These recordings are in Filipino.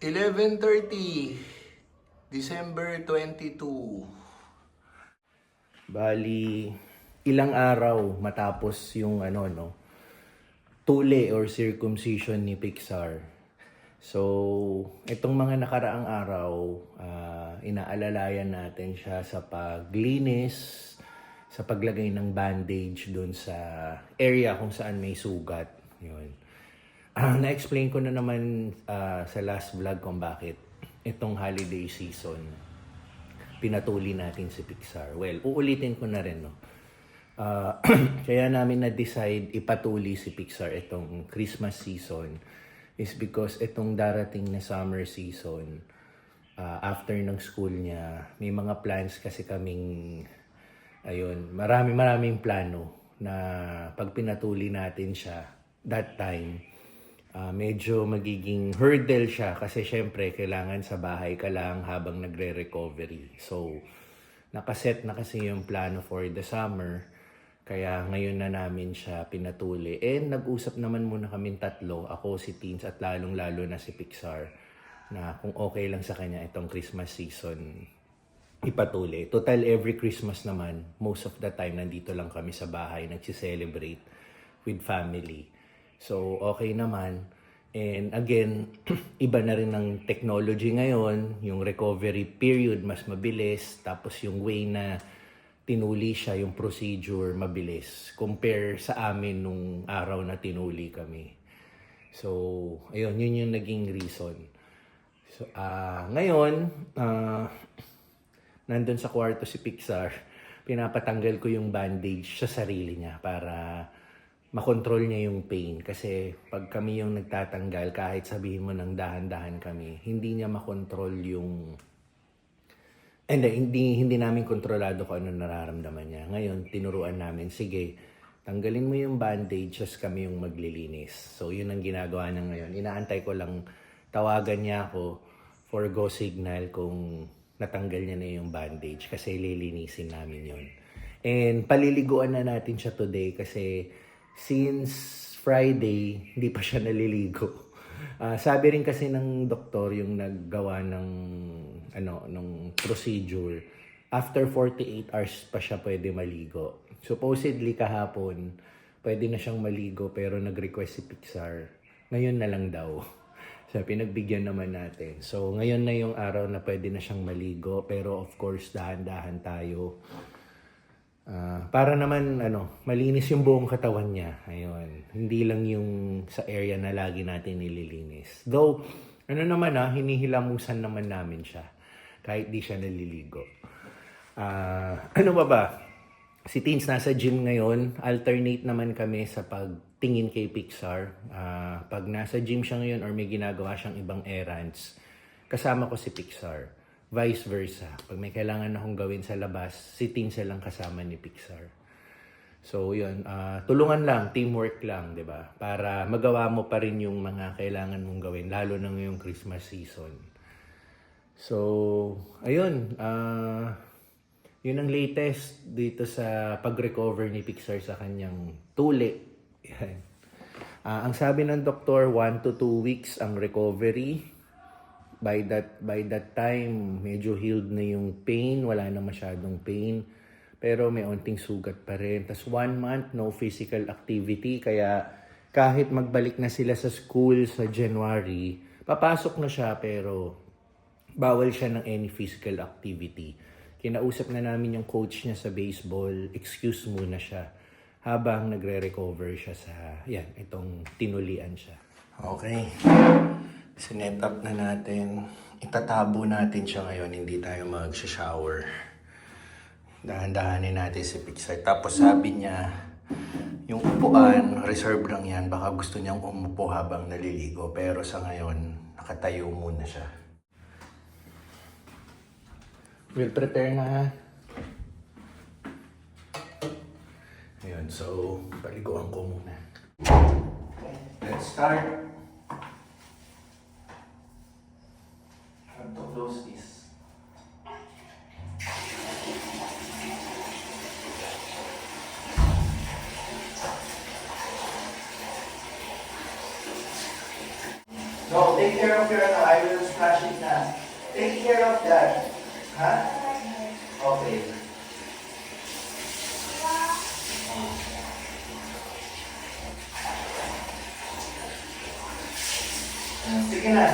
11:30, December 22. Bali, ilang araw matapos yung tuli or circumcision ni Pixar. So, itong mga nakaraang araw, inaalalayan natin siya sa paglinis, sa paglagay ng bandage dun sa area kung saan may sugat. Yun. Na-explain ko na naman sa last vlog kung bakit itong holiday season pinatuli natin si Pixar. Well, uulitin ko na rin, no? Kaya namin na-decide ipatuli si Pixar itong Christmas season is because itong darating na summer season, after ng school niya, may mga plans kasi kaming, maraming plano na pag pinatuli natin siya, that time, medyo magiging hurdle siya kasi syempre kailangan sa bahay ka lang habang nagre-recovery. So, nakaset na kasi yung plano for the summer. Kaya ngayon na namin siya pinatuli. And nag-usap naman muna kaming tatlo, ako, si Teens at lalong-lalo na si Pixar, na kung okay lang sa kanya itong Christmas season ipatuli. Total, every Christmas naman, most of the time nandito lang kami sa bahay, nagsi-celebrate with family. So, okay naman. And again, iba na rin ng technology ngayon. Yung recovery period, mas mabilis. Tapos yung way na tinuli siya, yung procedure, mabilis. Compare sa amin nung araw na tinuli kami. So, ayun, yun yung naging reason. So, ngayon, nandun sa kwarto si Pixar, pinapatanggal ko yung bandage sa sarili niya para makontrol niya yung pain. Kasi pag kami yung nagtatanggal, kahit sabihin mo ng dahan-dahan kami, hindi niya makontrol yung... Hindi namin kontrolado kung ano nararamdaman niya. Ngayon, tinuruan namin, sige, tanggalin mo yung bandage, just kami yung maglilinis. So, yun ang ginagawa niya ngayon. Inaantay ko lang, tawagan niya ako for go signal kung natanggal niya na yung bandage kasi lilinisin namin yun. And paliliguan na natin siya today kasi since Friday, hindi pa siya naliligo. Sabi rin kasi ng doktor yung naggawa ng procedure, after 48 hours pa siya pwede maligo. Supposedly kahapon, pwede na siyang maligo pero nag-request si Pixar, ngayon na lang daw. So, pinagbigyan naman natin. So, ngayon na yung araw na pwede na siyang maligo pero of course, dahan-dahan tayo. Para naman malinis yung buong katawan niya. Ayun. Hindi lang yung sa area na lagi natin nililinis. Though, hinihilamusan naman namin siya kahit di siya naliligo. Ano ba? Si Teens nasa gym ngayon. Alternate naman kami sa pagtingin kay Pixar. Pag nasa gym siya ngayon or may ginagawa siyang ibang errands, kasama ko si Pixar. Vice versa. Pag may kailangan akong gawin sa labas, si Teens lang kasama ni Pixar. So, yun. Tulungan lang, teamwork lang, di ba? Para magawa mo pa rin yung mga kailangan mong gawin, lalo na ngayong Christmas season. So, ayun. Yun ang latest dito sa pag-recover ni Pixar sa kanyang tuli. Yan. Ang sabi ng doktor, 1 to 2 weeks ang recovery. By that time, medyo healed na yung pain. Wala na masyadong pain. Pero may onting sugat pa rin. Tas 1 month, no physical activity. Kaya kahit magbalik na sila sa school sa January, papasok na siya pero bawal siya ng any physical activity. Kinausap na namin yung coach niya sa baseball. Excuse muna siya habang nagre-recover siya sa, itong tinulian siya. Okay. Sinet up na natin. Itatabo natin siya ngayon. Hindi tayo mag-shower. Dahan-dahanin natin si Pixar. Tapos sabi niya, yung upuan, reserve lang yan. Baka gusto niyang umupo habang naliligo. Pero sa ngayon, nakatayo muna siya. We'll prepare na. Ayun, so, paliguan ko muna. Okay, let's start. To close this. So, take care of your ano, I will splash it na. Take care of that. Ha? Okay. Sige na.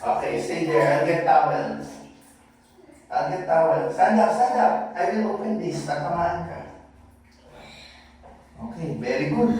Okay, stay there. I'll get towels. I'll get towels. Stand up, stand up. I will open this. Tatamaan ka. Okay, very good.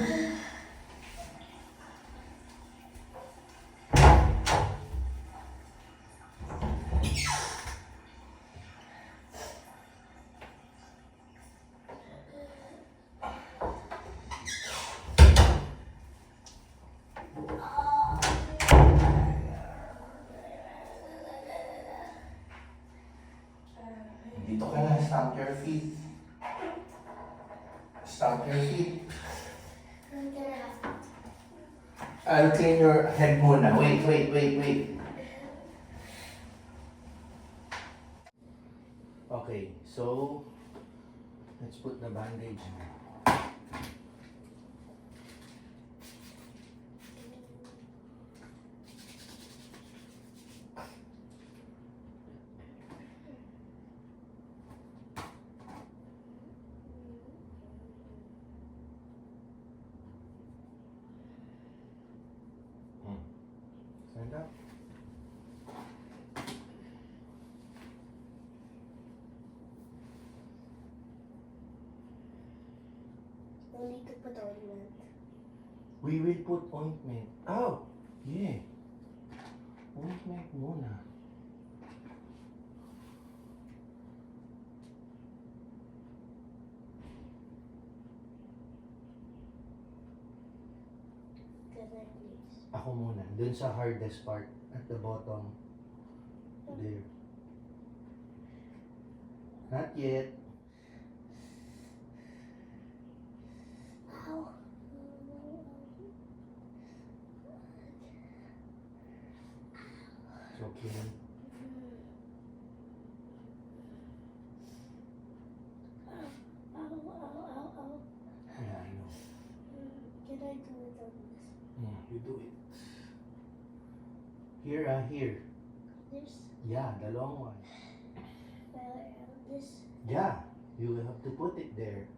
Dito ka na, stamp your feet. Stamp your feet. I'll clean your head muna. Wait. Okay, so let's put the bandage. Stand up. No need to put ointment. We will put ointment. Oh, yeah. Ointment muna. Can I please? Ako muna. Dun sa hardest part at the bottom. There. Not yet. Ow. It's okay. Ow. Yeah, I know. Can I do it on Yeah, you do it. Here. this? Yeah, the long one. This? Yeah, you will have to put it there.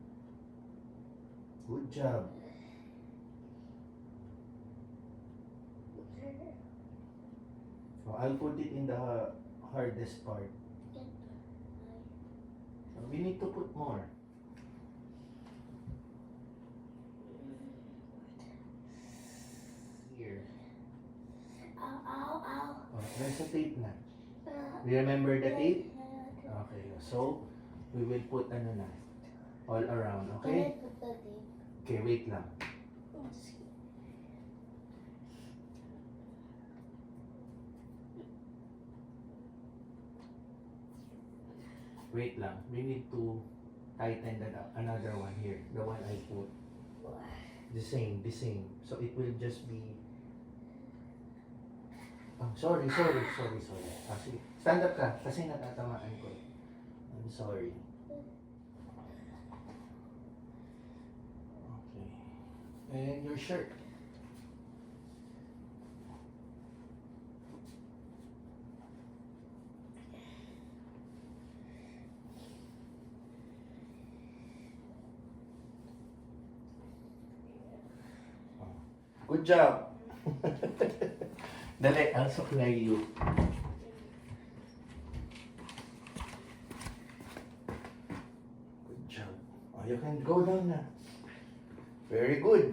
Good job. So I'll put it in the hardest part. So we need to put more. Here. Ow. Oh, there's a tape na. Do you remember the tape? Okay, so we will put ano na, all around, Can I okay? put the tape? Okay, wait lang. Wait lang. We need to tighten that up. Another one here. The one I put. The same. So it will just be... Oh, sorry. Sige. Stand up ka kasi natatamaan ko. I'm sorry. Okay. And your shirt. Good job. Dali, I'll supply you. Good job. Oh, you can go down na. Very good.